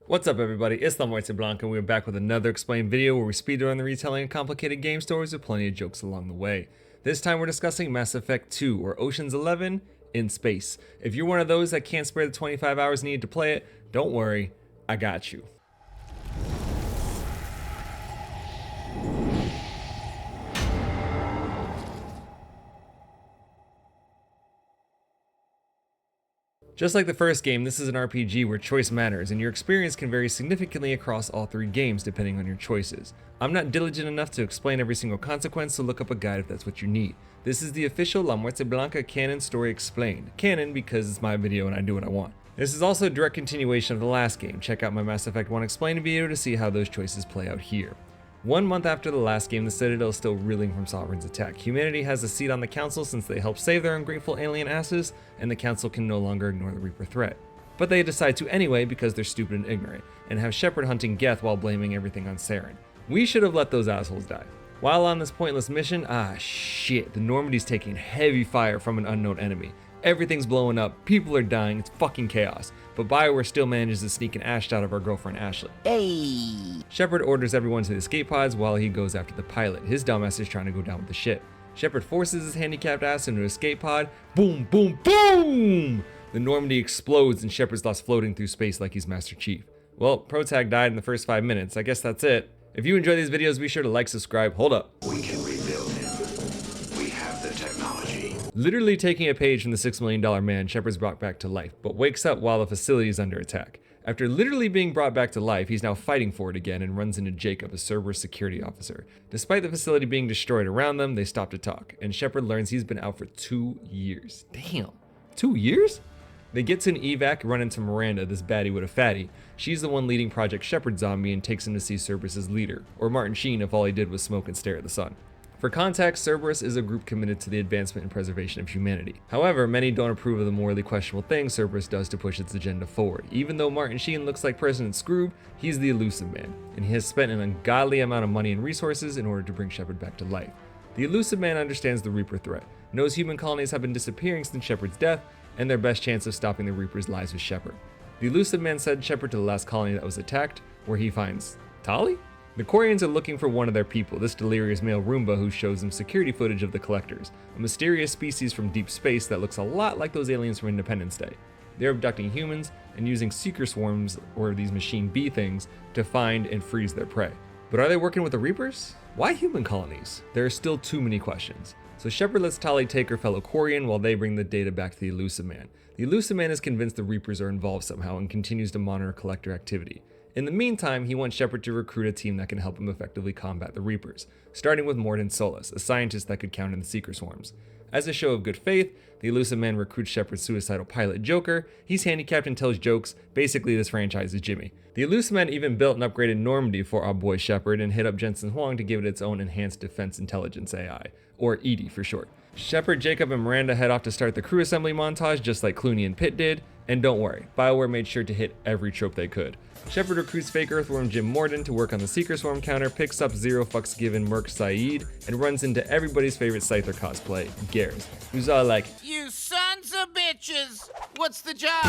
What's up everybody, it's La Muerte Blanca and we're back with another explained video where we speedrun the retelling of complicated game stories with plenty of jokes along the way. This time we're discussing Mass Effect 2 or Ocean's 11 in space. If you're one of those that can't spare the 25 hours needed to play it, don't worry, I got you. Just like the first game, this is an RPG where choice matters, and your experience can vary significantly across all three games depending on your choices. I'm not diligent enough to explain every single consequence, so look up a guide if that's what you need. This is the official La Muerte Blanca canon story explained. Canon because it's my video and I do what I want. This is also a direct continuation of the last game. Check out my Mass Effect 1 explained video to see how those choices play out here. 1 month after the last game, the Citadel is still reeling from Sovereign's attack. Humanity has a seat on the Council since they helped save their ungrateful alien asses, and the Council can no longer ignore the Reaper threat. But they decide to anyway because they're stupid and ignorant, and have Shepard hunting Geth while blaming everything on Saren. We should have let those assholes die. While on this pointless mission, shit, the Normandy's taking heavy fire from an unknown enemy. Everything's blowing up, people are dying, it's fucking chaos. But BioWare still manages to sneak an Ash out of our girlfriend Ashley. Hey! Shepard orders everyone to the escape pods while he goes after the pilot. His dumbass is trying to go down with the ship. Shepard forces his handicapped ass into an escape pod. Boom, boom, boom! The Normandy explodes and Shepard's lost floating through space like he's Master Chief. Well, Protag died in the first 5 minutes. I guess that's it. If you enjoy these videos, be sure to like, subscribe. Hold up. We can rebuild him. We have the technology. Literally taking a page from the $6 Million Man, Shepard's brought back to life, but wakes up while the facility is under attack. After literally being brought back to life, he's now fighting for it again and runs into Jacob, a Cerberus security officer. Despite the facility being destroyed around them, they stop to talk, and Shepard learns he's been out for 2 years. Damn, 2 years? They get to an evac, run into Miranda, this baddie with a fatty. She's the one leading Project Shepard Zombie and takes him to see Cerberus' leader, or Martin Sheen if all he did was smoke and stare at the sun. For context, Cerberus is a group committed to the advancement and preservation of humanity. However, many don't approve of the morally questionable things Cerberus does to push its agenda forward. Even though Martin Sheen looks like President Scrooge, he's the Elusive Man, and he has spent an ungodly amount of money and resources in order to bring Shepard back to life. The Elusive Man understands the Reaper threat, knows human colonies have been disappearing since Shepard's death, and their best chance of stopping the Reapers lies with Shepard. The Elusive Man sent Shepard to the last colony that was attacked, where he finds Tali? The Quarians are looking for one of their people, this delirious male Roomba who shows them security footage of the Collectors, a mysterious species from deep space that looks a lot like those aliens from Independence Day. They're abducting humans and using seeker swarms, or these machine bee things, to find and freeze their prey. But are they working with the Reapers? Why human colonies? There are still too many questions. So Shepard lets Tali take her fellow Quarian while they bring the data back to the Elusive Man. The Elusive Man is convinced the Reapers are involved somehow and continues to monitor Collector activity. In the meantime, he wants Shepard to recruit a team that can help him effectively combat the Reapers, starting with Mordin Solus, a scientist that could counter the Seeker Swarms. As a show of good faith, the Elusive Man recruits Shepard's suicidal pilot Joker. He's handicapped and tells jokes. Basically, this franchise is Jimmy. The Elusive Man even built and upgraded Normandy for our boy Shepard and hit up Jensen Huang to give it its own enhanced defense intelligence AI, or EDI for short. Shepard, Jacob, and Miranda head off to start the crew assembly montage just like Clooney and Pitt did, and don't worry, BioWare made sure to hit every trope they could. Shepard recruits fake Earthworm Jim Morden to work on the Seeker Swarm counter, picks up Zero Fucks Given Merc Saeed, and runs into everybody's favorite Scyther cosplay, Garrus, who's all like, You sons of bitches! What's the job?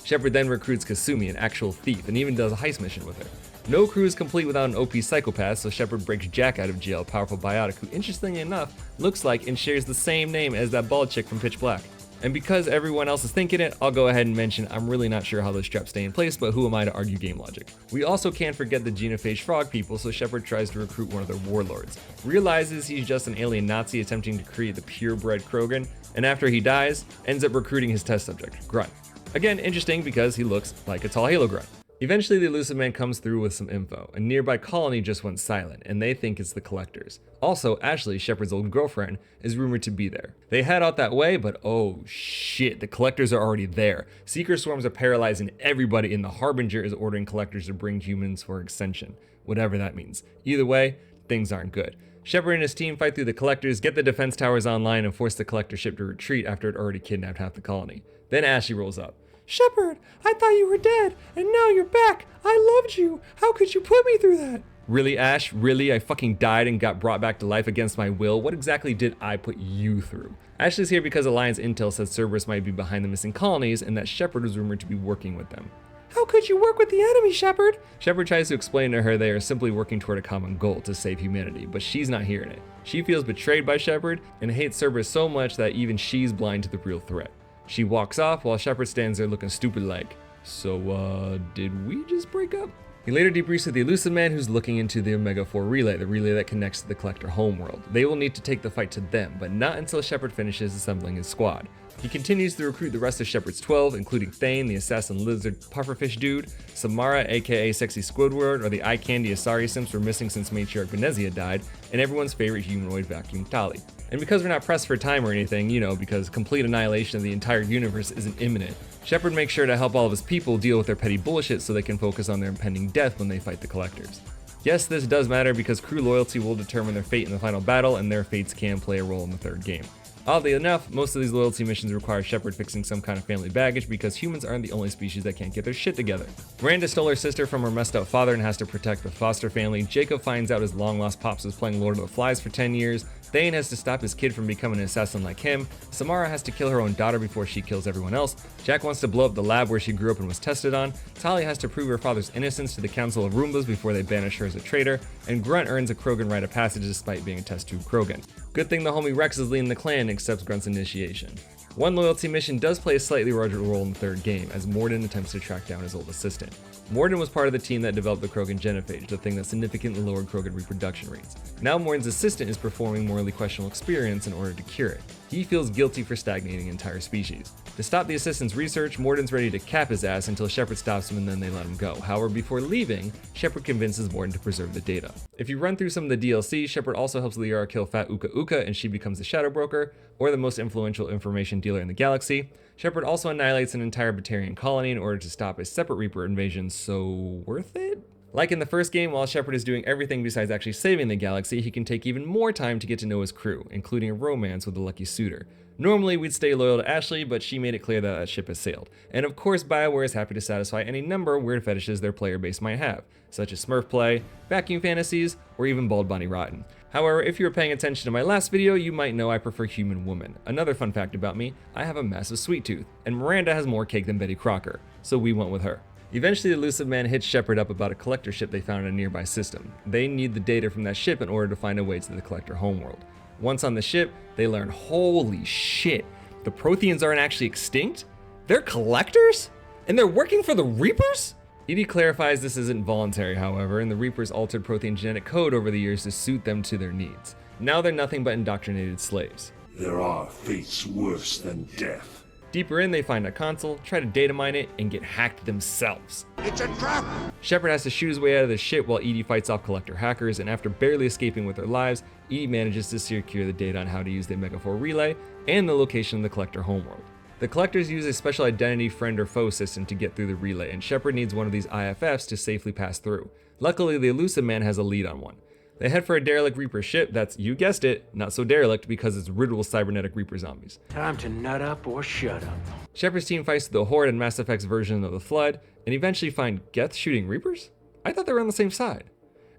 Shepard then recruits Kasumi, an actual thief, and even does a heist mission with her. No crew is complete without an OP psychopath, so Shepard breaks Jack out of jail, a powerful biotic who, interestingly enough, looks like and shares the same name as that bald chick from Pitch Black. And because everyone else is thinking it, I'll go ahead and mention I'm really not sure how those straps stay in place, but who am I to argue game logic? We also can't forget the genophage frog people, so Shepard tries to recruit one of their warlords. Realizes he's just an alien Nazi attempting to create the purebred Krogan, and after he dies, ends up recruiting his test subject, Grunt. Again, interesting because he looks like a tall Halo Grunt. Eventually, the Elusive Man comes through with some info. A nearby colony just went silent, and they think it's the Collectors. Also, Ashley, Shepard's old girlfriend, is rumored to be there. They head out that way, but oh shit, the Collectors are already there. Seeker Swarms are paralyzing everybody, and the Harbinger is ordering Collectors to bring humans for extension. Whatever that means. Either way, things aren't good. Shepard and his team fight through the Collectors, get the defense towers online, and force the Collector ship to retreat after it already kidnapped half the colony. Then Ashley rolls up. Shepard, I thought you were dead, and now you're back. I loved you. How could you put me through that? Really, Ash? Really? I fucking died and got brought back to life against my will? What exactly did I put you through? Ashley's here because Alliance Intel says Cerberus might be behind the missing colonies and that Shepard was rumored to be working with them. How could you work with the enemy, Shepard? Shepard tries to explain to her they are simply working toward a common goal to save humanity, but she's not hearing it. She feels betrayed by Shepard and hates Cerberus so much that even she's blind to the real threat. She walks off while Shepard stands there looking stupid like, so did we just break up? He later debriefs with the Illusive Man, who's looking into the Omega-4 relay, the relay that connects to the Collector homeworld. They will need to take the fight to them, but not until Shepard finishes assembling his squad. He continues to recruit the rest of Shepard's 12, including Thane, the assassin lizard pufferfish dude, Samara aka Sexy Squidward, or the eye candy Asari Simps were missing since Matriarch Venezia died, and everyone's favorite humanoid vacuum Tali. And because we're not pressed for time or anything, you know, because complete annihilation of the entire universe isn't imminent, Shepard makes sure to help all of his people deal with their petty bullshit so they can focus on their impending death when they fight the Collectors. Yes, this does matter because crew loyalty will determine their fate in the final battle, and their fates can play a role in the third game. Oddly enough, most of these loyalty missions require Shepard fixing some kind of family baggage because humans aren't the only species that can't get their shit together. Miranda stole her sister from her messed up father and has to protect the foster family. Jacob finds out his long lost pops was playing Lord of the Flies for 10 years. Thane has to stop his kid from becoming an assassin like him. Samara has to kill her own daughter before she kills everyone else. Jack wants to blow up the lab where she grew up and was tested on. Tali has to prove her father's innocence to the Council of Roombas before they banish her as a traitor. And Grunt earns a Krogan rite of passage despite being a test tube Krogan. Good thing the homie Rex is leading the clan and accepts Grunt's initiation. One loyalty mission does play a slightly larger role in the third game, as Mordin attempts to track down his old assistant. Mordin was part of the team that developed the Krogan genophage, the thing that significantly lowered Krogan reproduction rates. Now Mordin's assistant is performing morally questionable experiments in order to cure it. He feels guilty for stagnating an entire species. To stop the assistant's research, Mordin's ready to cap his ass until Shepard stops him and then they let him go. However, before leaving, Shepard convinces Mordin to preserve the data. If you run through some of the DLC, Shepard also helps Liara kill Fat Uka Uka and she becomes the Shadow Broker, or the most influential information dealer in the galaxy. Shepard also annihilates an entire Batarian colony in order to stop a separate Reaper invasion, so worth it? Like in the first game, while Shepard is doing everything besides actually saving the galaxy, he can take even more time to get to know his crew, including a romance with the lucky suitor. Normally, we'd stay loyal to Ashley, but she made it clear that that ship has sailed. And of course, BioWare is happy to satisfy any number of weird fetishes their player base might have, such as Smurf play, vacuum fantasies, or even Bald Bunny Rotten. However, if you were paying attention to my last video, you might know I prefer human woman. Another fun fact about me, I have a massive sweet tooth, and Miranda has more cake than Betty Crocker, so we went with her. Eventually, the Illusive Man hits Shepard up about a collector ship they found in a nearby system. They need the data from that ship in order to find a way to the collector homeworld. Once on the ship, they learn, holy shit, the Protheans aren't actually extinct? They're collectors? And they're working for the Reapers? EDI clarifies this isn't voluntary, however, and the Reapers altered Prothean genetic code over the years to suit them to their needs. Now they're nothing but indoctrinated slaves. There are fates worse than death. Deeper in, they find a console, try to data mine it, and get hacked themselves. It's a trap! Shepard has to shoot his way out of the ship while EDI fights off collector hackers, and after barely escaping with their lives, EDI manages to secure the data on how to use the Omega-4 relay and the location of the collector homeworld. The collectors use a special identity friend or foe system to get through the relay, and Shepard needs one of these IFFs to safely pass through. Luckily, the Illusive Man has a lead on one. They head for a derelict Reaper ship that's, you guessed it, not so derelict because it's riddled with cybernetic Reaper zombies. Time to nut up or shut up. Shepard's team fights the Horde and Mass Effect's version of the Flood, and eventually find Geth shooting Reapers? I thought they were on the same side.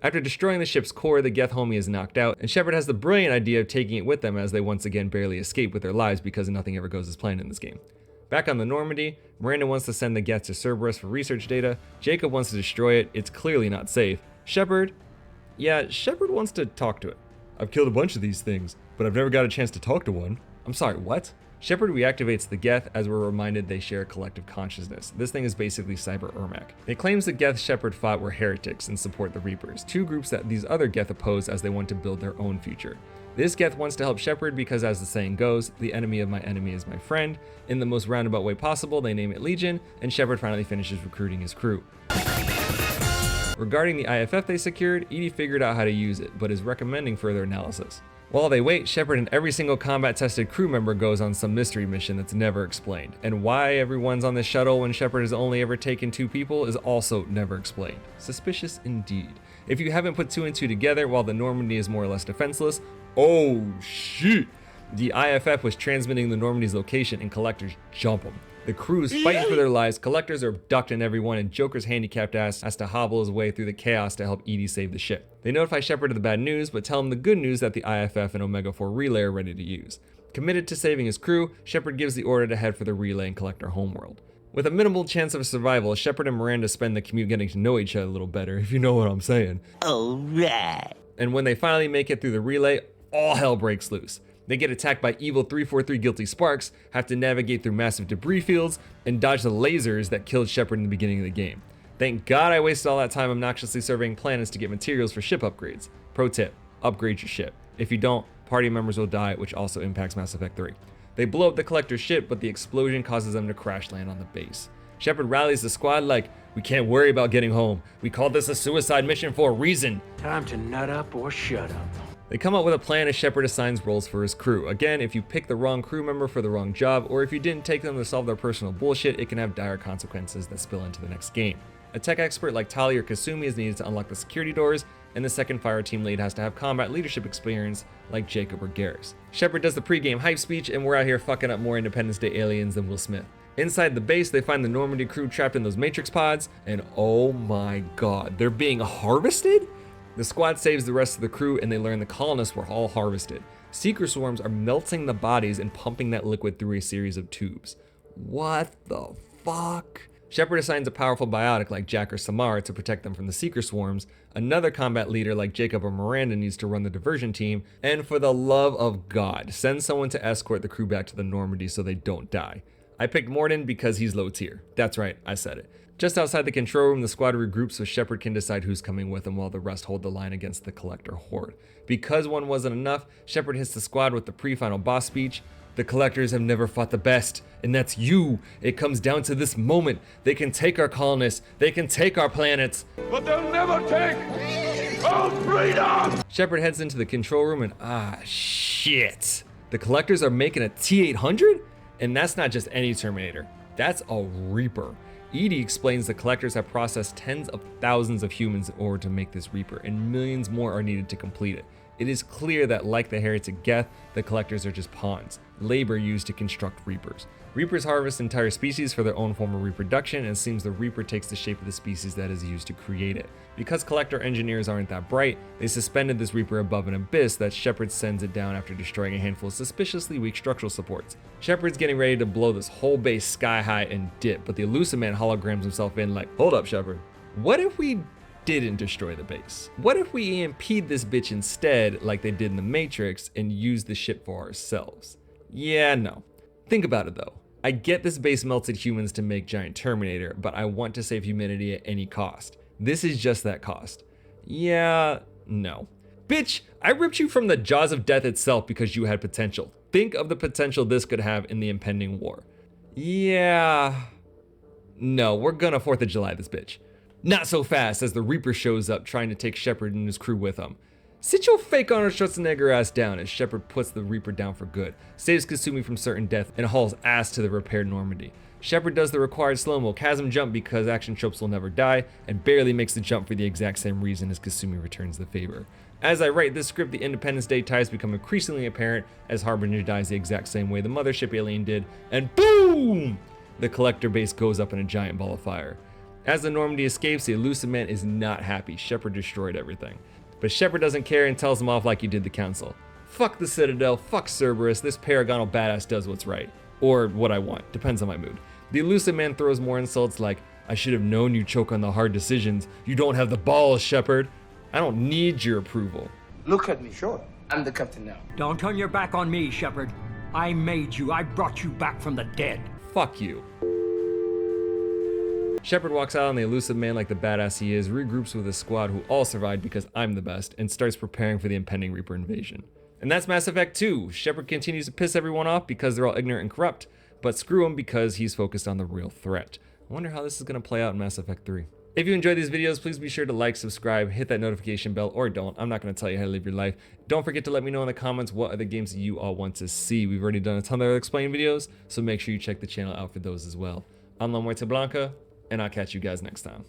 After destroying the ship's core, the Geth homie is knocked out, and Shepard has the brilliant idea of taking it with them as they once again barely escape with their lives because nothing ever goes as planned in this game. Back on the Normandy, Miranda wants to send the Geth to Cerberus for research data, Jacob wants to destroy it, it's clearly not safe. Shepard wants to talk to it. I've killed a bunch of these things, but I've never got a chance to talk to one. I'm sorry, what? Shepard reactivates the Geth as we're reminded they share a collective consciousness. This thing is basically Cyber Ermac. It claims the Geth Shepard fought were heretics and support the Reapers, two groups that these other Geth oppose as they want to build their own future. This Geth wants to help Shepard because, as the saying goes, the enemy of my enemy is my friend. In the most roundabout way possible, they name it Legion, and Shepard finally finishes recruiting his crew. Regarding the IFF they secured, EDI figured out how to use it, but is recommending further analysis. While they wait, Shepard and every single combat-tested crew member goes on some mystery mission that's never explained. And why everyone's on this shuttle when Shepard has only ever taken 2 people is also never explained. Suspicious indeed. If you haven't put 2 and 2 together, while the Normandy is more or less defenseless, oh shit! The IFF was transmitting the Normandy's location and collectors jump them. The crew's fighting for their lives, collectors are abducting everyone, and Joker's handicapped ass has to hobble his way through the chaos to help EDI save the ship. They notify Shepard of the bad news, but tell him the good news that the IFF and Omega-4 relay are ready to use. Committed to saving his crew, Shepard gives the order to head for the relay and collector homeworld. With a minimal chance of survival, Shepard and Miranda spend the commute getting to know each other a little better, if you know what I'm saying. Alright. And when they finally make it through the relay, all hell breaks loose. They get attacked by evil 343 Guilty Sparks, have to navigate through massive debris fields, and dodge the lasers that killed Shepard in the beginning of the game. Thank God I wasted all that time obnoxiously surveying planets to get materials for ship upgrades. Pro tip, upgrade your ship. If you don't, party members will die, which also impacts Mass Effect 3. They blow up the Collector's ship, but the explosion causes them to crash land on the base. Shepard rallies the squad like, "We can't worry about getting home. We called this a suicide mission for a reason." Time to nut up or shut up. They come up with a plan as Shepard assigns roles for his crew. Again, if you pick the wrong crew member for the wrong job, or if you didn't take them to solve their personal bullshit, it can have dire consequences that spill into the next game. A tech expert like Tali or Kasumi is needed to unlock the security doors, and the second fire team lead has to have combat leadership experience like Jacob or Garrus. Shepard does the pre-game hype speech, and we're out here fucking up more Independence Day aliens than Will Smith. Inside the base, they find the Normandy crew trapped in those Matrix pods, and oh my god, they're being harvested? The squad saves the rest of the crew, and they learn the colonists were all harvested. Seeker swarms are melting the bodies and pumping that liquid through a series of tubes. What the fuck? Shepard assigns a powerful biotic like Jack or Samara to protect them from the Seeker swarms. Another combat leader like Jacob or Miranda needs to run the diversion team. And for the love of God, send someone to escort the crew back to the Normandy so they don't die. I picked Mordin because he's low tier. That's right, I said it. Just outside the control room, the squad regroups so Shepard can decide who's coming with him while the rest hold the line against the Collector horde. Because one wasn't enough, Shepard hits the squad with the pre-final boss speech. "The Collectors have never fought the best, and that's you. It comes down to this moment. They can take our colonists, they can take our planets, But they'll never take our freedom! Shepard heads into the control room and shit. The Collectors are making a T-800? And that's not just any Terminator, that's a Reaper. EDI explains the Collectors have processed tens of thousands of humans in order to make this Reaper, and millions more are needed to complete it. It is clear that, like the Heretic Geth, the Collectors are just pawns, labor used to construct Reapers. Reapers harvest entire species for their own form of reproduction, and it seems the Reaper takes the shape of the species that is used to create it. Because Collector engineers aren't that bright, they suspended this Reaper above an abyss that Shepard sends it down after destroying a handful of suspiciously weak structural supports. Shepard's getting ready to blow this whole base sky high and dip, but the Elusive Man holograms himself in like, "Hold up, Shepard. What if we didn't destroy the base? What if we EMP'd this bitch instead like they did in the Matrix and used the ship for ourselves?" Yeah, no. Think about it though. I get this base melted humans to make giant Terminator, but I want to save humanity at any cost. This is just that cost. Yeah, no. Bitch, I ripped you from the jaws of death itself because you had potential. Think of the potential this could have in the impending war. Yeah. No, we're gonna 4th of July this bitch. Not so fast as the Reaper shows up trying to take Shepard and his crew with him. Sit your fake Arnold Schwarzenegger ass down as Shepard puts the Reaper down for good, saves Kasumi from certain death, and hauls ass to the repaired Normandy. Shepard does the required slow-mo chasm jump because action tropes will never die, and barely makes the jump for the exact same reason as Kasumi returns the favor. As I write this script, the Independence Day ties become increasingly apparent as Harbinger dies the exact same way the mothership alien did, and boom! The Collector base goes up in a giant ball of fire. As the Normandy escapes, the Elusive Man is not happy. Shepard destroyed everything. But Shepard doesn't care and tells him off like he did the Council. Fuck the Citadel, fuck Cerberus, this paragonal badass does what's right. Or what I want, depends on my mood. The Elusive Man throws more insults like, "I should have known you choke on the hard decisions. You don't have the balls, Shepard. I don't need your approval." Look at me. Sure. I'm the captain now. Don't turn your back on me, Shepard. I made you. I brought you back from the dead. Fuck you. Shepard walks out on the Elusive Man like the badass he is, regroups with his squad who all survived because I'm the best, and starts preparing for the impending Reaper invasion. And that's Mass Effect 2. Shepard continues to piss everyone off because they're all ignorant and corrupt, but screw him because he's focused on the real threat. I wonder how this is going to play out in Mass Effect 3. If you enjoyed these videos, please be sure to like, subscribe, hit that notification bell, or don't. I'm not going to tell you how to live your life. Don't forget to let me know in the comments what other games that you all want to see. We've already done a ton of other explain videos, so make sure you check the channel out for those as well. I'm La Muerte Blanca, and I'll catch you guys next time.